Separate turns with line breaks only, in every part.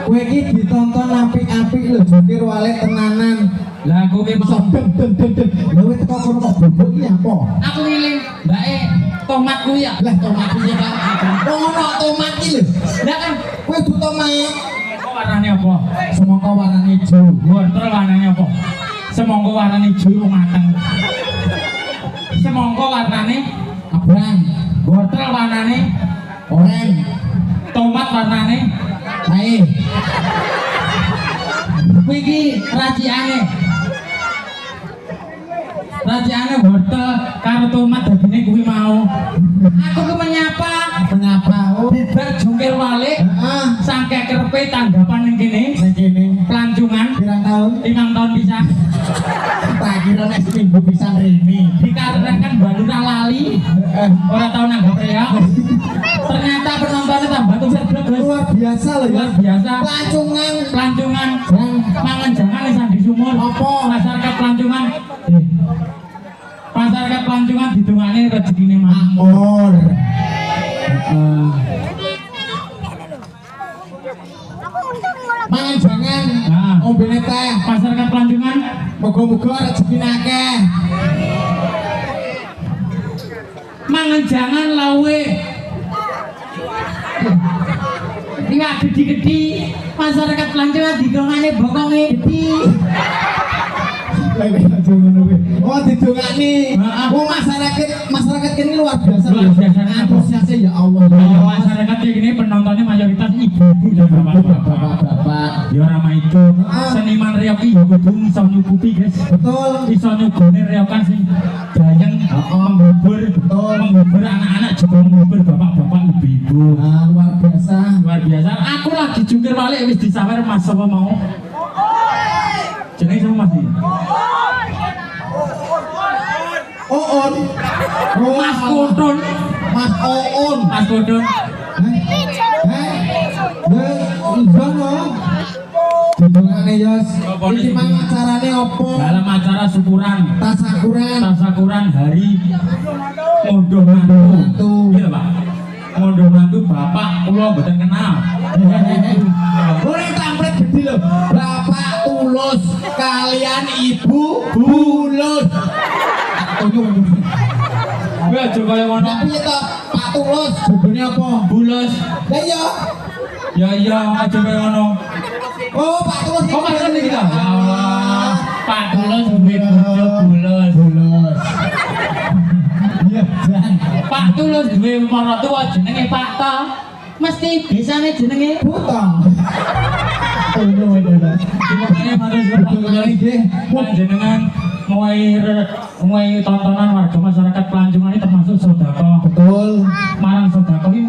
Kowe iki ditonton apik-apik lho jukir wale tenanan.
Lah kowe ki
Iso dem. Lha wis teko kono kok bubuk iki apa?
aku ngiling mbake tomat kuwi ya.
Lah tomat piye kan? Wong ono tomat iki lho.
Lah kan
Kowe du tomat.
kok warnane apa?
Semangka warnane ijo.
Wortel warnane apa? Semangka warnane ijo mateng. Semangka warnane
Abang,
wortel warnane
oranye.
tomat warnane
Bae.
kuwi iki raciane wortel karo tomat dadine kuwi mau. Aku ki menyapa
Menyapa oh.
bubar jungkir walik
Heeh.
sangke kerepe tanggapan ning kene
Ning kene
pelancongan
pirang taun?
5 tahun pisan.
Tak kira nek seminggu pisan rene.
Dikarenakan balura lali ora tau nanggap ya. Ternyata penontonnya tambah tuh serblek Gus.
Luar biasa loh ya.
Luar biasa.
Pelancongan.
Mangan jangan nih sandi sumur.
Apa?
Masyarakat pelancongan. Masyarakat pelancongan ditungane rezekine
Makmur. Mangan jangan.
Nah.
Ombene teh.
Masyarakat pelancongan
Moga-moga rezekine akeh.
mangan jangan lawe. Iwak gede-gede, masyarakat pelancongan didongane bokonge gede.
Oh didongani. Oh masyarakat ini luar biasa.
Luar biasa.
Antusiasnya ya Allah.
Ya, masyarakat ini penontonnya mayoritas ibu-ibu dan bapak-bapak. Ya ramah itu. Seniman reok iki ya kudu iso nyukupi, guys.
Betul.
Iso nyugone reokan sing gayeng menghibur anak-anak juga menghibur bapak-bapak ibu-ibu.
Nah, luar biasa.
Luar biasa. Aku lagi jungkir balik wis disawer Mas apa mau? Jenenge sama Mas iki.
Oon.
Mas Kudun.
Mas Oon.
Mas Kudun.
Jono. Didongane Yos. Iki mang acarane opo?
Dalam acara syukuran.
Tasakuran
Hari Ngunduh Mantu. Iya, Pak. Ngunduh Mantu Bapak kula mboten kenal.
Boleh tampret gede lho. Bapak Tulus kalian Ibu Bulus.
Kowe aja kaya ngono.
Tapi to Pak Tulus jebone apa?
Bulus.
Lah iya.
Ya iya aja kaya ngono.
Oh, Pak Tulus.
Oh, Mas iki ta? Allah. Pak Tulus duwe bojo Bulus.
Iya, Jan.
Pak Tulus duwe maratuwa jenenge Pak To. Mesti bisane jenenge
Butong.
Makanya matur suwun panjenengan mulai tontonan warga masyarakat Pelancongan ini termasuk sedekah.
Betul.
Marang sedekah iki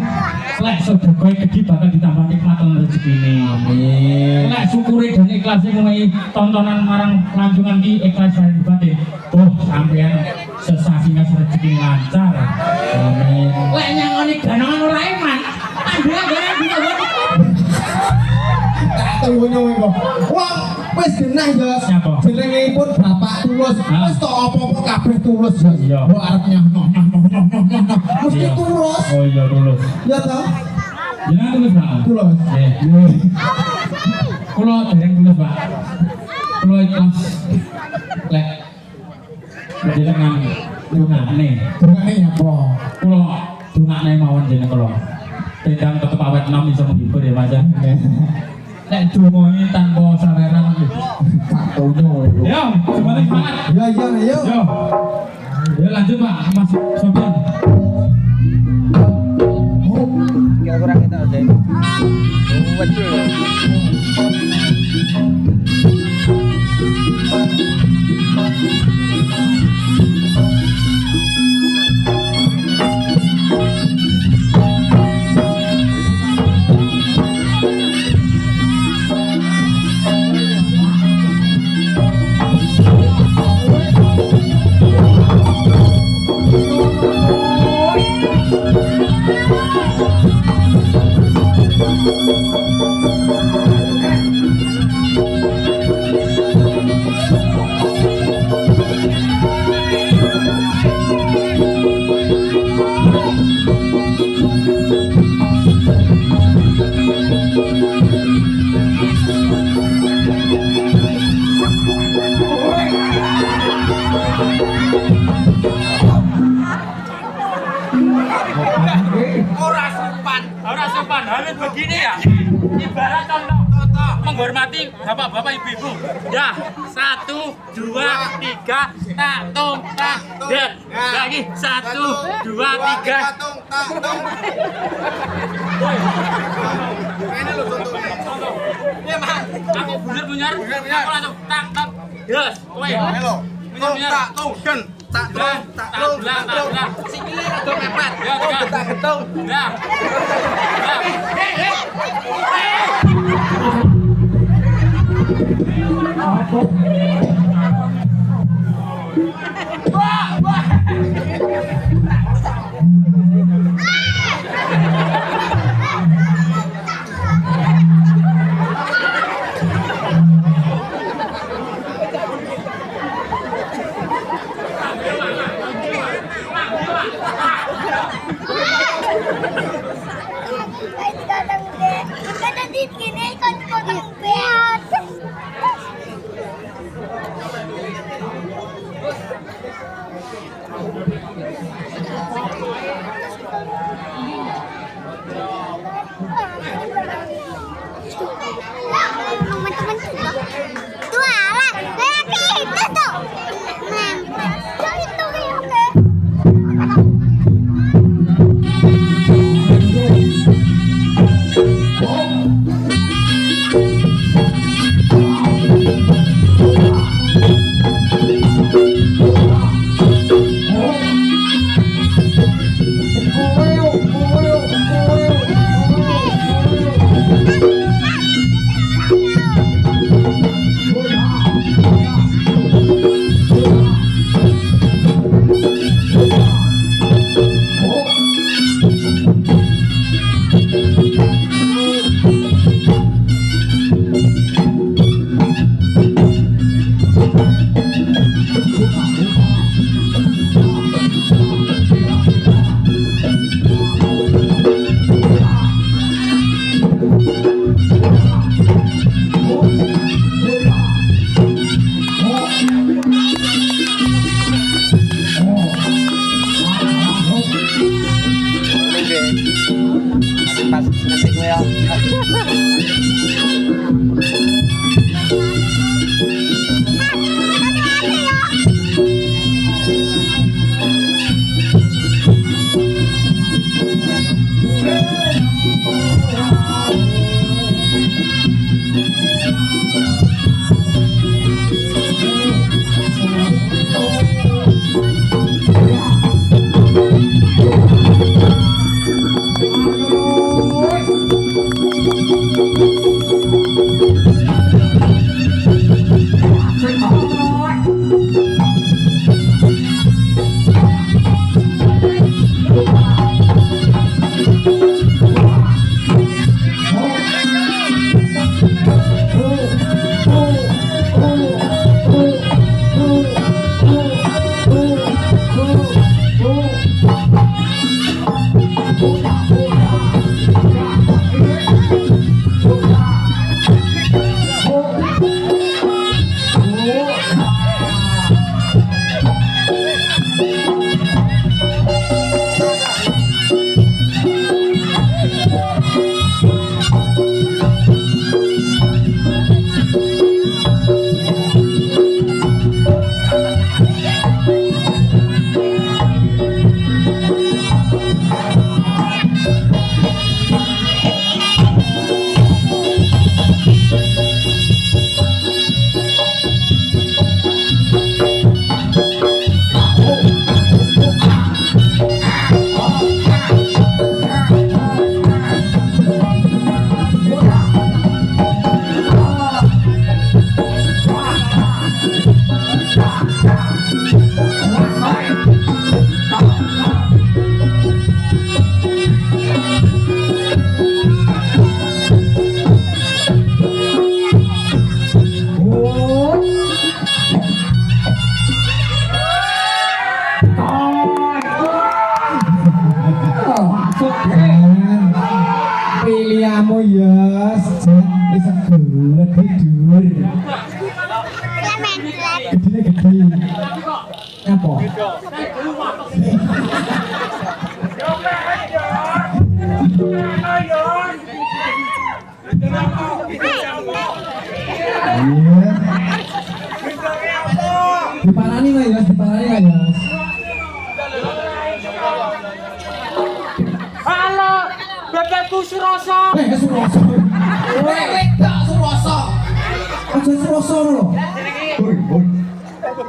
lek sedekah gede bakal ditambah nikmat lan rezekine.
Amin.
Lek syukure dan ikhlase mulai tontonan marang Pelancongan iki ikhlas lan batin. Oh, sampean sesasinya rezeki lancar.
Amin.
Lek nyangoni ganangan ora iman, andel-andel bisa banget.
Tak tunggunya kok. Wong wis genah ya.
Siapa?
Jenengipun Bapak Tulus. Wis tok apa-apa kabeh tulus ya.
Iya.
Mbok arep nyoh. Mesti
Iya.
tulus.
Oh iya tulus.
Ya toh?
Jenengan tulus, Pak?
Tulus.
Nggih. Kula dereng tulus, Pak. Kula ikhlas. Lek jenengan dongane.
Dongane apa?
Kula dongane mawon jeneng kula. Tendang tetep awet nom iso menghibur ya, Mas. Lek dongane tanpa saweran nggih.
Tak tunggu.
Yo, semangat semangat.
Ya iya ayo.
Yo. Yo lanjut, Pak. Mas Sofian.
Kira kurang kita aja. Betul.
Ora sopan, harus begini ya. Ibarat contoh menghormati bapak-bapak ibu-ibu. Ya, 1, 2, 3, tak tung tak der. Lagi 1, 2, 3.
Ini lo contohnya.
Ya, Mas. Aku bener-bener aku langsung tak tak. Yes, kowe.
Halo. Tak tung den. Tak tung tak tung tak tung. Sikile rada mepet.
Ya,
tak getung.
Ya.
Pas nanti gue ya.
Pilihanmu ya, bisa gelet tidur. Gedenya gede. Apa? Diparani nggak ya? Diparani nggak ya?
Halo, bebekku Suroso.
Suroso. Tak Suroso. Aja Suroso lho. Woi.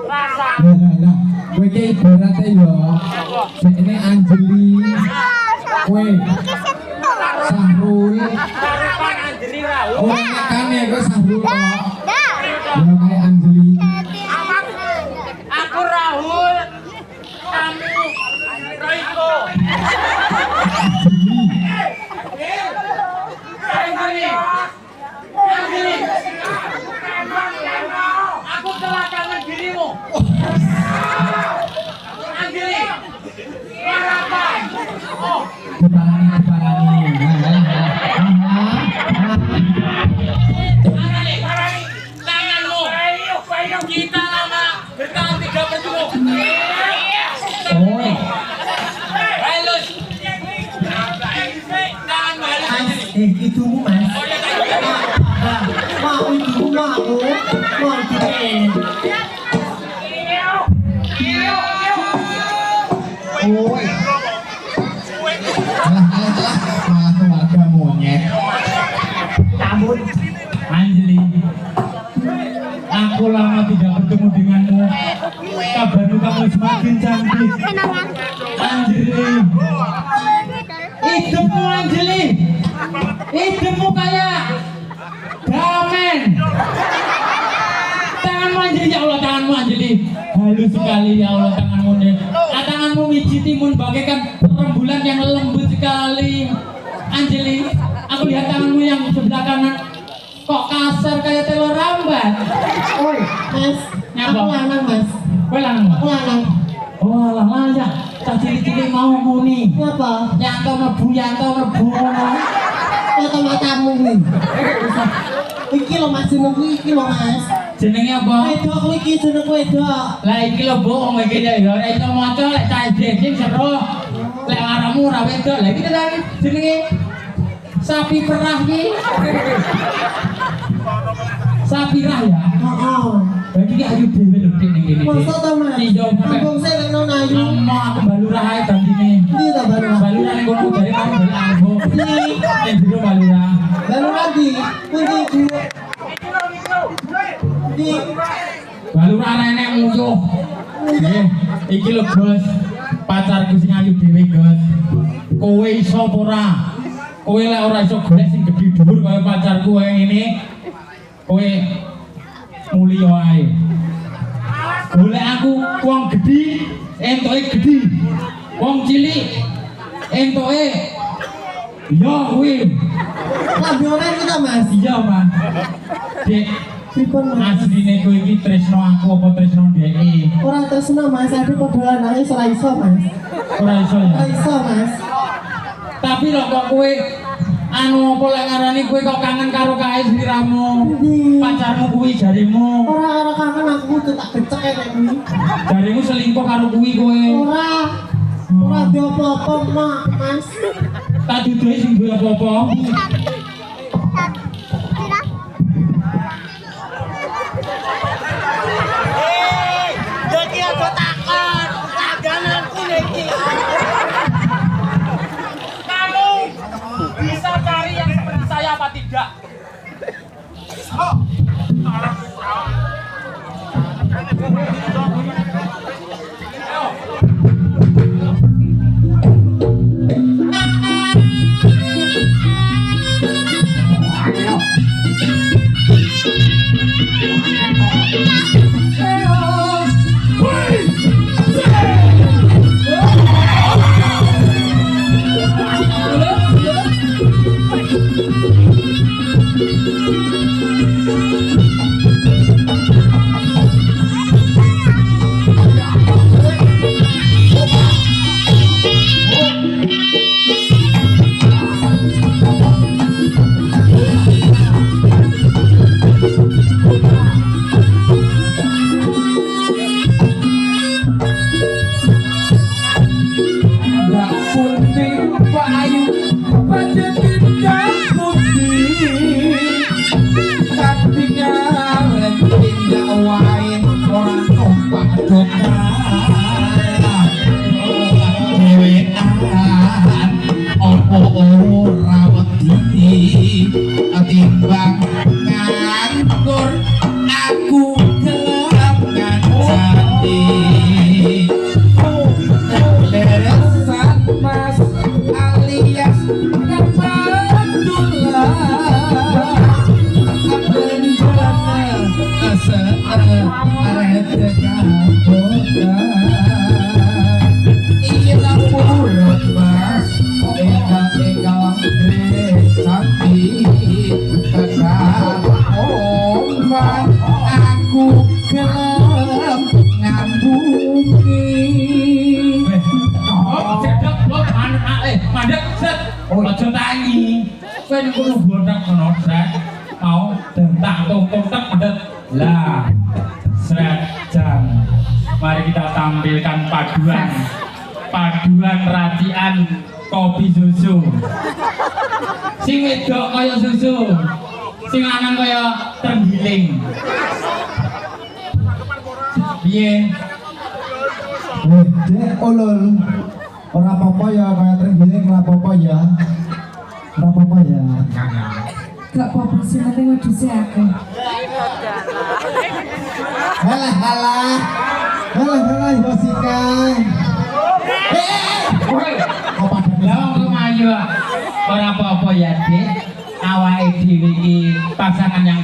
Rasa.
Nah. Kowe iki ibaratnya ya. Ini Anjeli. Kowe. Sahrul.
Karupan Anjeli Raul.
Oh, kan ya kowe Sahrul kok. Ya kayak Anjeli.
Aku Rahul. Kamu Royko. Anjeli. Aku kelakangan dirimu. Anjeli. Harapan. Oh.
Diparani.
Tanganmu. Kita lama bertahan tidak bertemu.
Oh.
Halus. Tanganmu halus Anjeli.
Hidungmu mas.
Oh ya tadi.
Mau hidungmu mau hidungmu.
Woi. Malah keluarga monyet.
Cabut.
Anjeli, aku lama tidak bertemu denganmu. Kabarmu kamu semakin cantik. Anjeli, hidupmu Anjeli, hidupmu kayak gamen. Tanganmu Anjeli, ya Allah tanganmu Anjeli, halus sekali ya Allah tanganmu nih. Tanganmu mijitimun bagaikan rembulan yang lembut sekali. Anjeli, aku lihat tanganmu yang sebelah kanan kok kasar kayak telur rambat.
Oi, mas.
Nyapa?
Aku lanang mas.
Kowe lanang, Mas?
Aku lanang.
Oh, alah ya. Cah cilik-cilik mau muni.
Apa?
Yanto mlebu ngono.
Foto matamu nih. Iki lo mas jenengku iki lo mas.
Jenenge apa?
Wedok iki jenengku wedok.
Lah iki lho bohong iki ya. Ora iso maca lek cah sing seru. Lek ora bapakmu ora wedok. Lah iki tadi jenenge sapi perah ki. Sapi rah ya.
Heeh.
Berarti ki ayu dhewe lho dik ning kene.
Masa to Mas?
Iya,
Kampung saya nek nang ayu.
Mama aku balurah ae dandine.
Ndi ta baru?
Balurah ning kono dari kamu balik aku. Ning jero balurah.
Baru lagi. Pundi dua. Di
Balurah nenek nguyuh. Nggih, iki lho Gus. Pacarku sing ayu dhewe, Gus. Kowe iso apa ora? Kowe lek ora iso golek sing gedhe dhuwur kaya pacarku kaya ngene. Kowe mulya ae. Golek aku wong gedhi, entuke gedhi. Wong cilik entuke yo kuwi.
lambe online kita Mas.
Iya, Mas. Dek,
Pripun Mas?
asline kowe iki tresno aku apa tresno dheke?
Ora tresno Mas, ade padha lanange ora iso Mas.
Ora iso ya.
Ora iso Mas.
Tapi lho kok kowe anu apa lek ngarani kowe kok kangen karo kae sliramu?
Ndi?
Pacarmu kuwi jarimu.
Ora kangen aku kudu tak becek nek kuwi.
Jarimu selingkuh karo kuwi kowe.
Ora. Ora di apa-apa Mak, Mas.
Tak duduhi sing duwe apa-apa.
Jadi aku takon, tagananku niki.
Kamu bisa cari yang seperti saya apa tidak?
Timbang nganggur aku gelap ngancani leresan mas alias Abdullah Abdullah arete kaboda iya purut mas eka sakti oman aku gelap ngambungi cedek lo mandek set aja tangi kowe nek kudu botak kono set mau dentak tung tek mendet lah set jam mari kita tampilkan paduan racian kopi susu sing wedok kaya susu sing lanang kaya terenggiling piye
Dek ulul. Ora apa-apa ya kayak terenggiling ora apa-apa ya. Ora apa-apa ya.
Gak apa-apa sih, nanti ngedusnya aku.
Halah halah. Halah halah Yosika.
apa lah wong ayu ora apa-apa ya Dik awake dhewe iki pasangan yang